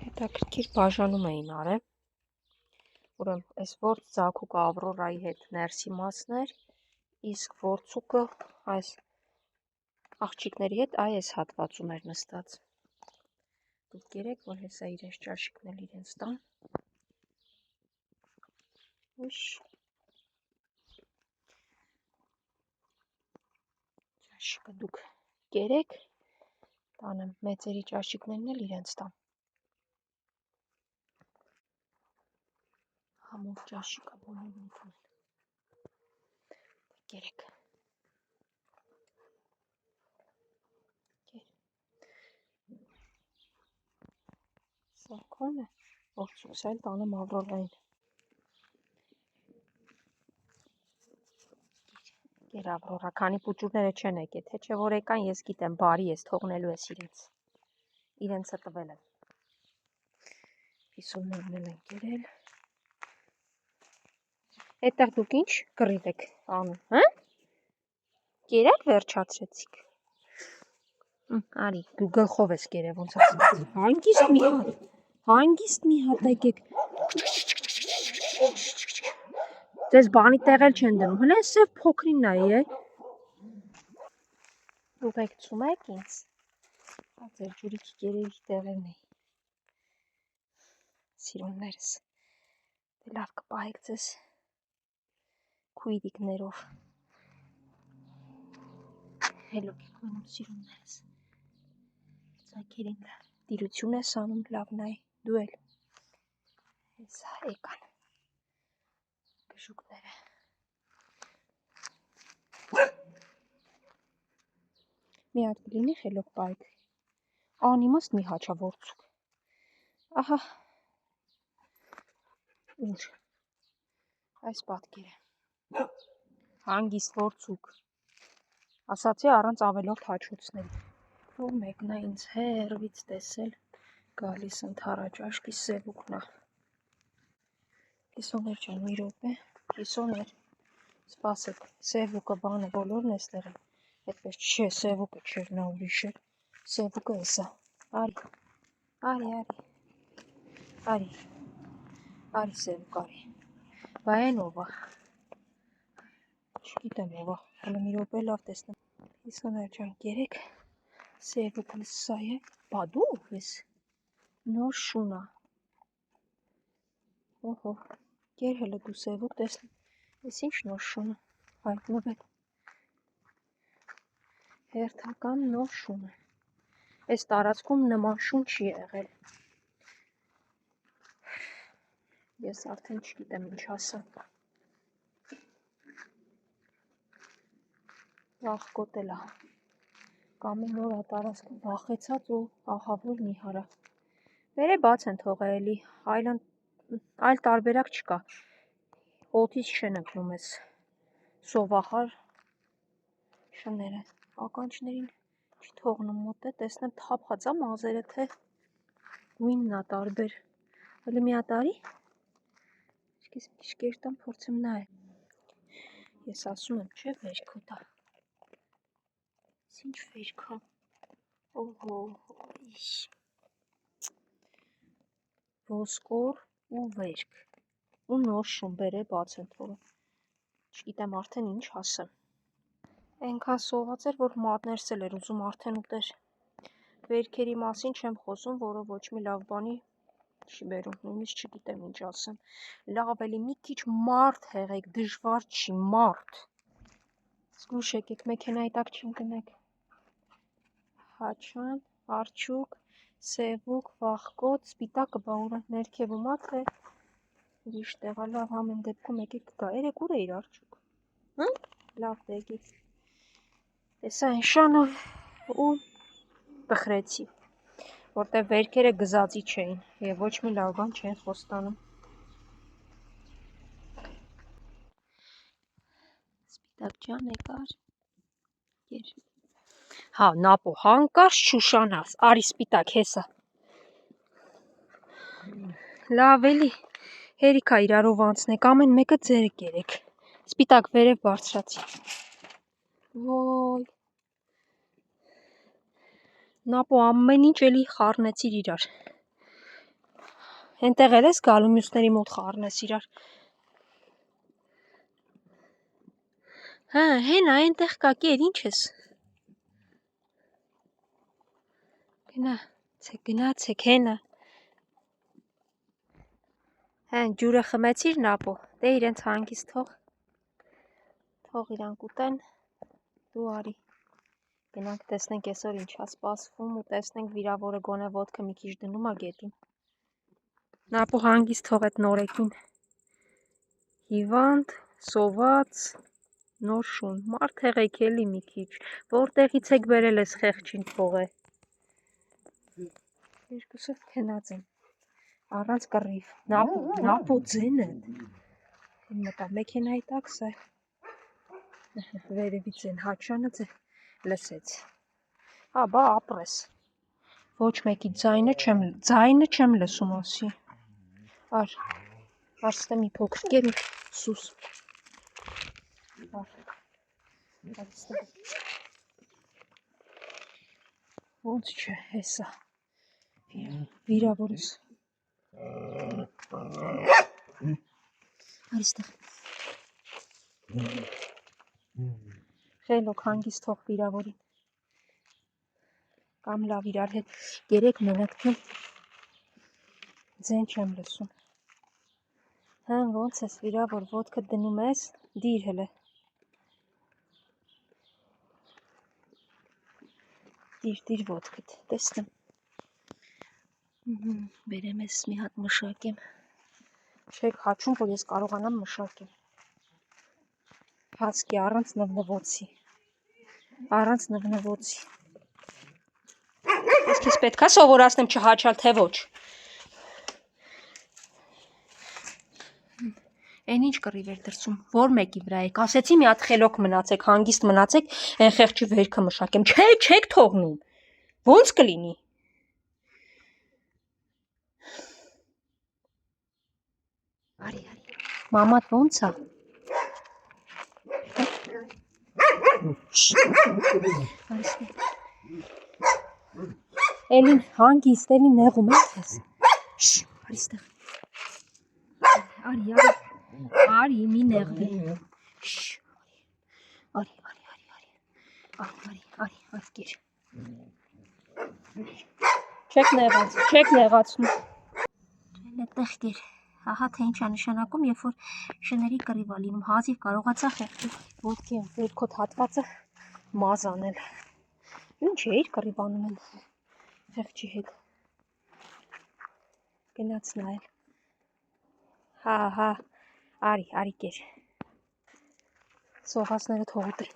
հետաքրքիր բաժանում էին արել, ուրեմն այս որց ձագուկը Ավրորայի հետ ներսի մասն էր, իսկ որցուկը այս աղջիկների հետ այս հատվածում էր նստած։ Դուք գերեք, որ հեսա իրենց ճաշիկն էլ իրենց տան։ Ուշ։ Ճաշիկը դուք գերեք, տանեմ մեծերի ճաշիկներն էլ իրենց տան։ Համով ճաշիկը բոլորն տան։ Գերեք։ Սա քոն է, որցուկս էլ տանեմ Ավրորային։ Գեր Ավրորա, քանի պուճուրները չեն եկել, թե չէ որ եկան, ես գիտեմ, բարի ես, թողնելու ես իրենց։ Իրենցը տվել եմ։ Հիսուններն էլ են գերել։ Այդտեղ դուք ինչ կռիվ եք անում, հա? Գերակ վերջացրեցիք։ Արի, դու գլխով ես գերել, ոնց ասած։ Հանգիստ մի հատ եկեք։ Ձեզ բանի տեղ էլ չեն դնում, հլե սև փոքրին նայի է։ Ուղեկցում եք ինձ։ Ձեր ջուրիքի գերերի տեղերն էի։ Սիրուններս, դե լավ կպահեք ձեզ քույրիկներով։ Հելոք եք մնում սիրուններս։ Ձագերին տիրություն ես անում, լավ նայ, դու էլ։ Հեսա եկան գժուկները։ Մի հատ կլինի խելոք պայք։ Անիմաստ մի հաչա որցուկ։ Ահա։ Ուր։ Այս պատկերը։ Հանգիստ որցուկ։ Ասացի առանց ավելորդ հաչոցների։ Որ մեկն է ինձ հեռվից տեսել, գալիս ընդառաճաշկի սևուկնա։ Կիսոներ ջան, մի րոպե, կիսոներ, սպասեք, սևուկը բանը բոլորն ես տեղել, հետպես չէ, սևուկը չէր, նա ուրիշ էր, սևուկը էսա, արի սևուկ, արի, բա են ովա, չգիտեմ ովա, հլը մի րոպե լավ տեսնեմ, կիսոներ ջան, գերեք, սևուկն սա է, բա դու ես, նոր շունա, օհո, գեր հլը դու սևուկ տեսնեմ, ես ինչ նոր շունը, հայտնով է, հերթական նոր շունը, ես տարածքում նման շուն չի եղել, ես արդեն չգիտեմ ինչ ասեմ, վախկոտելա, կամ է նոր տարածքում վախեցած ու ահավոր մի հարա, վեր է բաց են թողը էլի, այլ տարբերակ չկա, օդից չեն ընկնում ես սովախար շները, ականջներին չի թողնում մոտ է, տեսնեմ թափած մազերը, թե գույննա տարբեր, հլի մի հատ արի, սկիս մի քիչ կերտամ փորձեմ նայել, ես ասում եմ չէ վերքո դա, ինչ վերքա, օհո, ոսկոր ու վերք, ու նոր շուն բեր է բաց են թողը, չգիտեմ արդեն ինչ ասեմ, ենքան սոված էր, որ մատներս էլ էր ուզում արդեն ուտեր, վերքերի մասին չեմ խոսում, որը ոչ մի լավ բանի չի բերում, նույնիսկ չգիտեմ ինչ ասեմ, լավ էլի մի քիչ մարդ հեղեք, դժվար չի, մարդ, զգուշ եկեք, մեքենայի տակ չընկնեք, հաչան, արջուկ, սևուկ, վախկոտ, սպիտակը բա ուր է, ներքևում ա թե ուրիշ տեղա, լավ ամեն դեպքում եկեք կգա, երեք ուր է իր արջուկ, լավ դեգի, տեսա են շանով ու բխրեցի, որտև վերքերը գզածի չէին և ոչ մի լավ բան չեն խոստանում, սպիտակ ջան եկար, գեր, հա, նապո, հանկարծ չուշանաս, արի սպիտակ, հեսա, լավ էլի, հերիքա իրարով անցնեք, ամեն մեկը ձերը գերեք, սպիտակ վերև բարձրացի, ոյ, նապո ամեն ինչ էլի խառնեցիր իրար, Հենտեղ էլ ես գալու մյուսների մոտ խառնես իրար։ Հա, հենա, այնտեղ կա, կեր, ինչ ես։ Գնացեք, հենա։ Հեն, ջուրը խմեցիր նապո, դե իրենց հանգիստ թող իրանք ուտեն, դու արի։ Գնանք տեսնենք այսօր ինչա սպասվում ու տեսնենք վիրավորը գոնե ոտքը մի քիչ դնում ա գետին։ Նապո հանգիստ թող այդ նորեկին։ Հիվանդ, սոված, նոր շուն, մարդ եղեք էլի մի քիչ, որտեղից եք բերել ես խեղճին փողը։ Երկուսը քնած են, առանց կռիվ, նապո ձենը։ Մտա մեքենայի տաքսը, վերևից են հաչանը լսեց։ Հա, բա ապրես։ Ոչ մեկի ձայնը չեմ լսում ասի։Ար ստե մի փոքր կեր ու սուս։ Ոնց չէ, հեսա։ Վիրավորս։ Այստեղ։ Խելոք հանգիստ թող վիրավորին։ Կամ լավ իրար հետ գերեք մենակ թե ձեն չեմ լսում։ Հեն ոնց ես վիրավոր ոտքդ դնում ես, դիր հլը։ Դիր ոտքդ, տեսնեմ։ Բերեմ ես մի հատ մշակեմ։ Չեք հաչում, որ ես կարողանամ մշակեմ։ Հասկի առանց նվնվոցի։ Ես քեզ պետք է սովորացնեմ չհաչալ, թե ոչ։ Այն ինչ կռիվ էր դրսում, որ մեկի վրա եք, ասեցի մի հատ խելոք մնացեք, հանգիստ մնացեք, այն խեղճի վերքը մշակեմ, չեք թողնում, ոնց կլինի։ Արի, մամատ ոնց ա։ Էլին հանգիստ, էլին նեղում եք ես։ Արիստեղ։ Արի, մի նեղվի։ Արի, կեր։ Չեք նեղացնում։ Այդտեղ կեր, ահա թե ինչ է նշանակում, երբ որ շների կռիվ ա լինում, հազիվ կարողացա խեղճի ոտքի վերքոտ հատվածը մազ անել։ Ինչ էիր կռիվ անում են խեղճի հետ։ Գնաց նայել։ Հա, արի կեր։ Սողացները թող ուտեն։